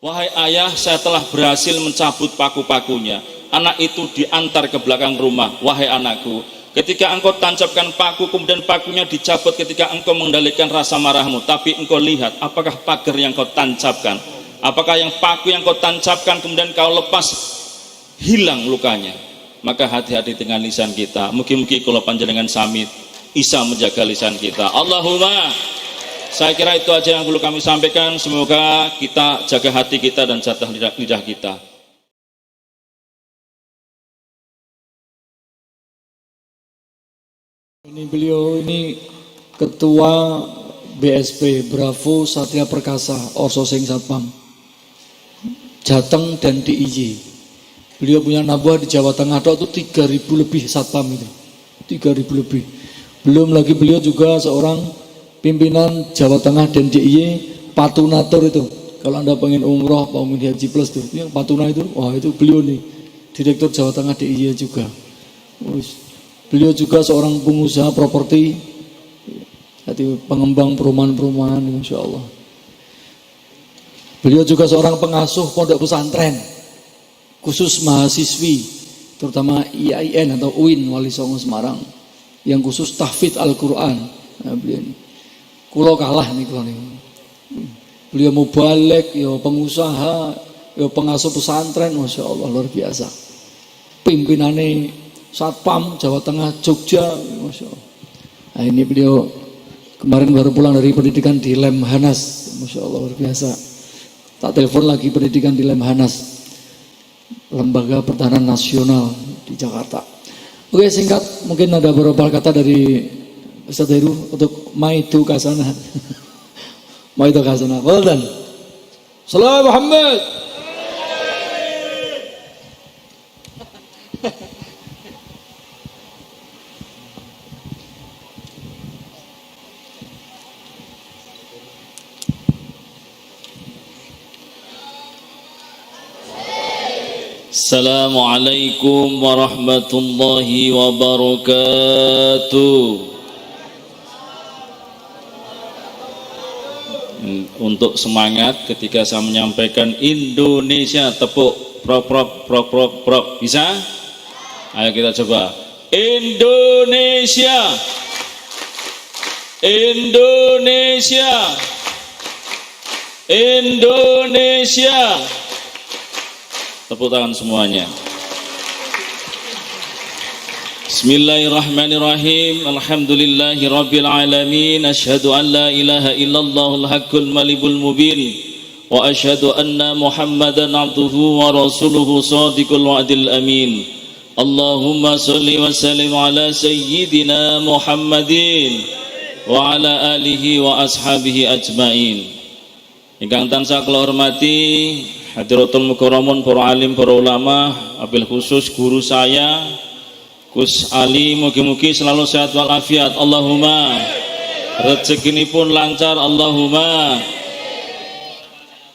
Wahai ayah, saya telah berhasil mencabut paku-pakunya. Anak itu diantar ke belakang rumah. Wahai anakku, ketika engkau tancapkan paku, kemudian pakunya dicabut ketika engkau mengendalikan rasa marahmu. Tapi engkau lihat, apakah pagar yang kau tancapkan? Apakah yang paku yang kau tancapkan kemudian kau lepas, hilang lukanya? Maka hati-hati dengan lisan kita. Mugi-mugi kula panjenengan sami isa menjaga lisan kita. Allahumma. Saya kira itu aja yang perlu kami sampaikan. Semoga kita jaga hati kita dan jaga lidah kita. Ini beliau ini Ketua BSP Bravo Satria Perkasa Orsosing Satpam Jateng dan DIY. Beliau punya nabuah di Jawa Tengah itu 3.000 lebih satpam itu. 3.000 lebih. Belum lagi beliau juga seorang pimpinan Jawa Tengah dan DIY Patunatur itu. Kalau Anda pengen umroh, pengen haji plus tuh, yang Patuna itu, wah itu beliau nih, Direktur Jawa Tengah DIY juga. Beliau juga seorang pengusaha properti, pengembang perumahan-perumahan, Masya Allah. Beliau juga seorang pengasuh pondok pesantren, khusus mahasiswi, terutama IAIN atau UIN Wali Songo Semarang, yang khusus tahfidz Al-Quran. Nah, beliau ini. Kulo kalah nih kulo nih. Beliau mubalek, ya pengusaha, ya pengasuh pesantren, Masya Allah luar biasa. Pimpinannya Satpam Jawa Tengah Jogja, Masya Allah. Nah ini beliau kemarin baru pulang dari pendidikan di Lemhanas, Masya Allah luar biasa. Tak telepon lagi pendidikan di Lemhanas, Lembaga Pertahanan Nasional di Jakarta. Oke, singkat mungkin ada beberapa kata dari Ustaz Heru untuk Maitu Kasana. Maitu Kasana. Waldan. Salam Muhammad. Assalamualaikum warahmatullahi wabarakatuh. Untuk semangat ketika saya menyampaikan Indonesia, tepuk prok prok prok prok prok, bisa? Ayo kita coba. Indonesia, Indonesia, Indonesia. Tepuk tangan semuanya. Bismillahirrahmanirrahim. Alhamdulillahi rabbil alamin. Asyhadu an la ilaha illallahul haqqul malikul mubin. Wa asyhadu anna Muhammadan abduhu wa rasuluhu shadiqul wa'dil amin. Allahumma sholli wa sallim ala sayyidina Muhammadin wa ala alihi wa ashabihi ajmain. Ingkang tansah kula hormati hadiratul mukarramun, para alim, para ulama, wabil khusus guru saya Gus Ali, mugi-mugi selalu sehat walafiat, Allahumma. Rezekini pun lancar, Allahumma.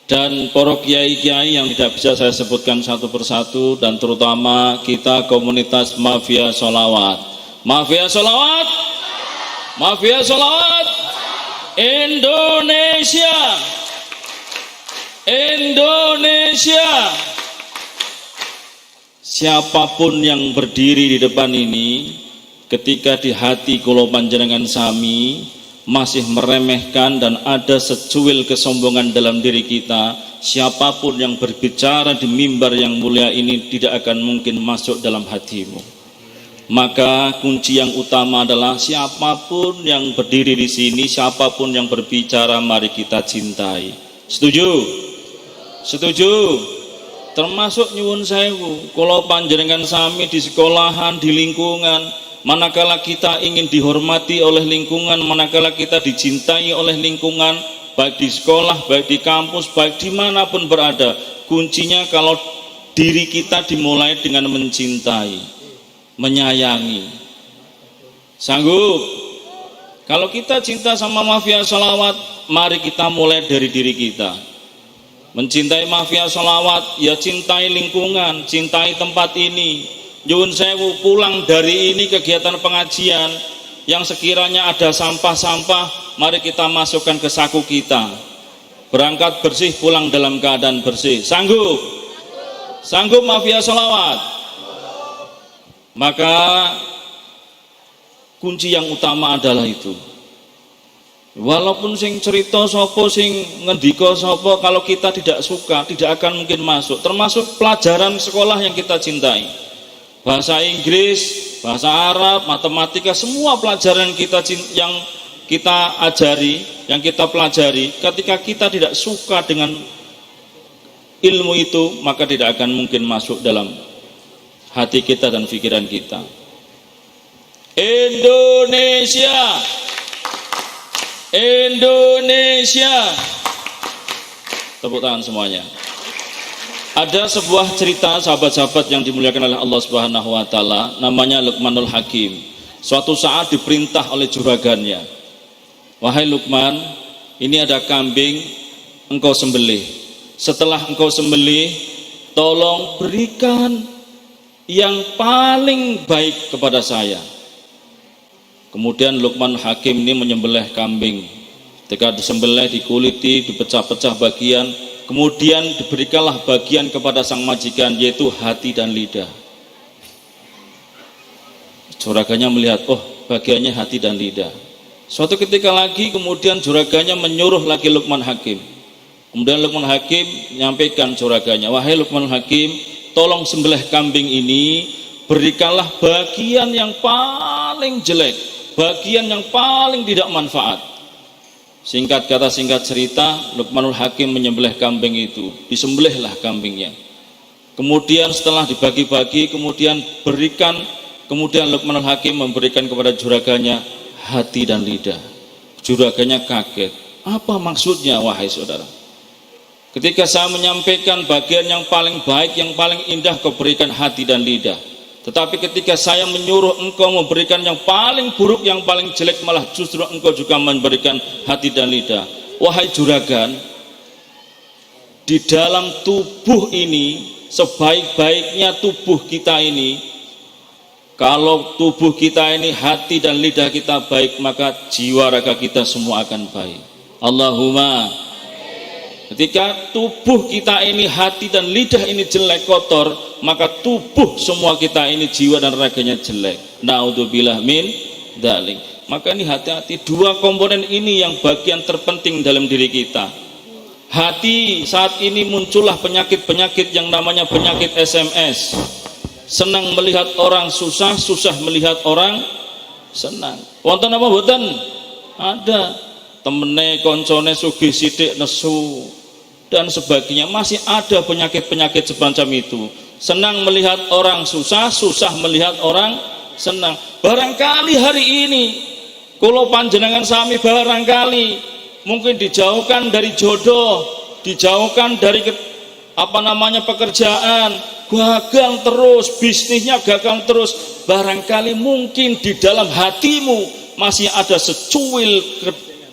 Dan para kiai-kiai yang tidak bisa saya sebutkan satu persatu, dan terutama kita komunitas Mafia Sholawat. Mafia Sholawat, Mafia Sholawat, Indonesia, Indonesia. Siapapun yang berdiri di depan ini, ketika di hati kula panjenengan sami masih meremehkan dan ada secuil kesombongan dalam diri kita, siapapun yang berbicara di mimbar yang mulia ini tidak akan mungkin masuk dalam hatimu. Maka kunci yang utama adalah siapapun yang berdiri di sini, siapapun yang berbicara, mari kita cintai. Setuju? Setuju? Termasuk nyuwun sewu, kalau panjenengan sami di sekolahan, di lingkungan, manakala kita ingin dihormati oleh lingkungan, manakala kita dicintai oleh lingkungan, baik di sekolah, baik di kampus, baik dimanapun berada, kuncinya kalau diri kita dimulai dengan mencintai, menyayangi. Sanggup? Kalau kita cinta sama Mafia Sholawat, mari kita mulai dari diri kita. Mencintai Mafia Sholawat, ya cintai lingkungan, cintai tempat ini. Nyuwun sewu, pulang dari ini kegiatan pengajian yang sekiranya ada sampah-sampah, mari kita masukkan ke saku kita. berangkat bersih, pulang dalam keadaan bersih. Sanggup? Sanggup mafia sholawat? Maka kunci yang utama adalah itu. Walaupun sing cerita sopo, sing ngendika sopo, kalau kita tidak suka, tidak akan mungkin masuk. Termasuk pelajaran sekolah yang kita cintai, bahasa Inggris, bahasa Arab, matematika, semua pelajaran yang kita ajari, yang kita pelajari, ketika kita tidak suka dengan ilmu itu, maka tidak akan mungkin masuk dalam hati kita dan pikiran kita. Indonesia, Indonesia. Tepuk tangan semuanya. Ada sebuah cerita sahabat-sahabat yang dimuliakan oleh Allah Subhanahu wa taala, namanya Luqmanul Hakim. Suatu saat diperintah oleh juragannya, "Wahai Luqman, ini ada kambing, engkau sembelih. Setelah engkau sembelih, tolong berikan yang paling baik kepada saya." Kemudian Luqman Hakim ini menyembelih kambing. Ketika disembelih, dikuliti, dipecah-pecah bagian, kemudian diberikanlah bagian kepada sang majikan, yaitu hati dan lidah. Juragannya melihat, oh bagiannya hati dan lidah. Suatu ketika lagi kemudian juragannya menyuruh lagi Luqman Hakim. Kemudian Luqman Hakim menyampaikan juragannya, "Wahai Luqman Hakim, tolong sembelih kambing ini, berikanlah bagian yang paling jelek, bagian yang paling tidak manfaat." Singkat kata singkat cerita, Luqmanul Hakim menyembelih kambing itu, disembelihlah kambingnya. Kemudian setelah dibagi-bagi, kemudian Luqmanul Hakim memberikan kepada juragannya hati dan lidah. Juragannya kaget. Apa maksudnya wahai saudara? Ketika saya menyampaikan bagian yang paling baik, yang paling indah, kau berikan hati dan lidah. Tetapi ketika saya menyuruh engkau memberikan yang paling buruk, yang paling jelek, malah justru engkau juga memberikan hati dan lidah. Wahai juragan, di dalam tubuh ini, sebaik-baiknya tubuh kita ini, kalau tubuh kita ini, hati dan lidah kita baik, maka jiwa raga kita semua akan baik. Allahumma. Ketika tubuh kita ini, hati dan lidah ini jelek, kotor, maka tubuh semua kita ini, jiwa dan raganya jelek. Naudzubillah min dzalik. Maka ini hati-hati, dua komponen ini yang bagian terpenting dalam diri kita. Hati saat ini muncullah penyakit-penyakit yang namanya penyakit SMS. Senang melihat orang susah, susah melihat orang senang. Wonten apa mboten? Ada. Temene koncone sugih sithik nesu dan sebagainya. Masih ada penyakit-penyakit semacam itu. Senang melihat orang susah, susah melihat orang senang. Barangkali hari ini kula panjenengan sami barangkali mungkin dijauhkan dari jodoh, dijauhkan dari pekerjaan, gagal terus, bisnisnya gagal terus. Barangkali mungkin di dalam hatimu masih ada secuil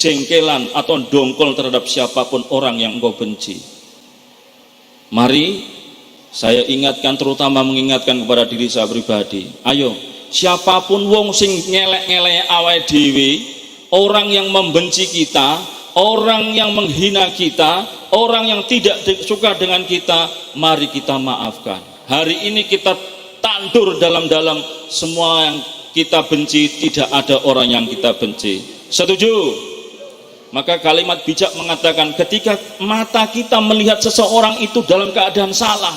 jengkelan atau dongkol terhadap siapapun orang yang engkau benci. Mari saya ingatkan, terutama mengingatkan kepada diri saya pribadi. Ayo, siapapun wong sing ngelek-ngelek awake dhewe, orang yang membenci kita, orang yang menghina kita, orang yang tidak suka dengan kita, mari kita maafkan. Hari ini kita tandur dalam-dalam, semua yang kita benci, tidak ada orang yang kita benci. Setuju? Maka kalimat bijak mengatakan, ketika mata kita melihat seseorang itu dalam keadaan salah,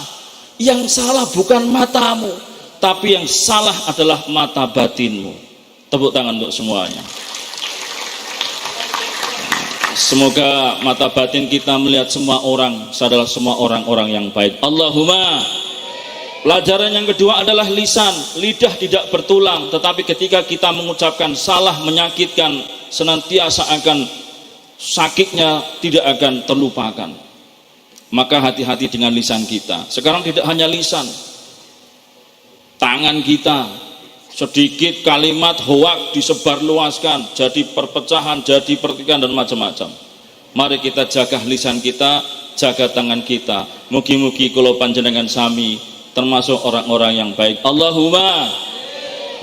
yang salah bukan matamu, tapi yang salah adalah mata batinmu. Tepuk tangan untuk semuanya. Semoga mata batin kita melihat semua orang adalah semua orang-orang yang baik. Allahumma. Pelajaran yang kedua adalah lisan. Lidah tidak bertulang, tetapi ketika kita mengucapkan salah, menyakitkan, senantiasa akan sakitnya tidak akan terlupakan. Maka hati-hati dengan lisan kita. Sekarang tidak hanya lisan, tangan kita, sedikit kalimat hoak disebarluaskan, jadi perpecahan, jadi pertikaian dan macam-macam. Mari kita jaga lisan kita, jaga tangan kita. Mugi-mugi kula panjenengan sami termasuk orang-orang yang baik. Allahumma.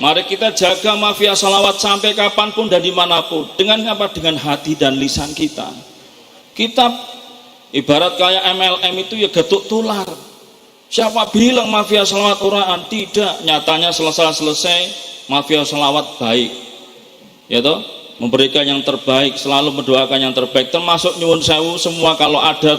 Mari kita jaga mafia salawat sampai kapanpun dan dimanapun. Dengan apa? Dengan hati dan lisan kita. Kita Ibarat kayak MLM itu ya getuk tular. Siapa bilang mafia selawat uraan? Tidak, nyatanya selesai mafia selawat baik. Ya toh, memberikan yang terbaik, selalu mendoakan yang terbaik, termasuk nyuwun sewu semua kalau ada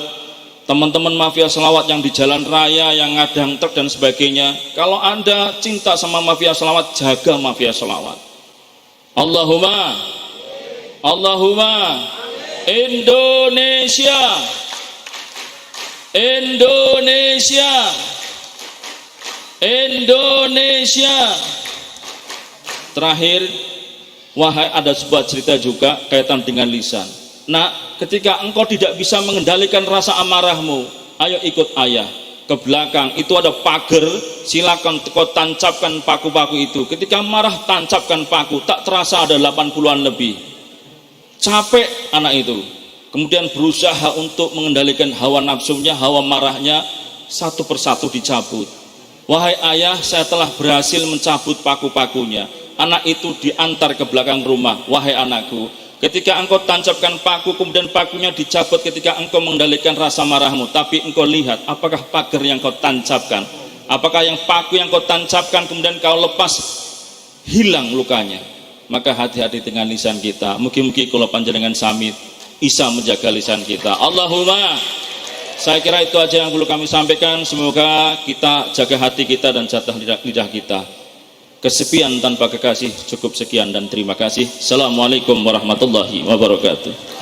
teman-teman mafia selawat yang di jalan raya, yang ngadang truk dan sebagainya, kalau Anda cinta sama mafia selawat, jaga mafia selawat. Allahumma Indonesia Terakhir, wahai, ada sebuah cerita juga kaitan dengan lisan. Nah, ketika engkau tidak bisa mengendalikan rasa amarahmu, ayo ikut ayah ke belakang, itu ada pagar, silakan kau tancapkan paku-paku itu. Ketika marah, tancapkan paku, tak terasa ada 80-an lebih. Capek anak itu, kemudian berusaha untuk mengendalikan hawa nafsunya, hawa marahnya, satu persatu dicabut. Wahai ayah, saya telah berhasil mencabut paku-pakunya. Anak itu diantar ke belakang rumah. Wahai anakku, ketika engkau tancapkan paku, kemudian pakunya dicabut ketika engkau mengendalikan rasa marahmu, tapi engkau lihat apakah pagar yang kau tancapkan, apakah yang paku yang kau tancapkan kemudian kau lepas, hilang lukanya. Maka hati-hati dengan lisan kita. Mugi-mugi kula panjenengan sami bisa menjaga lisan kita. Allahumma. Saya kira itu aja yang perlu kami sampaikan. Semoga kita jaga hati kita dan jatah lidah kita. Kesepian tanpa kekasih cukup sekian dan terima kasih. Assalamualaikum warahmatullahi wabarakatuh.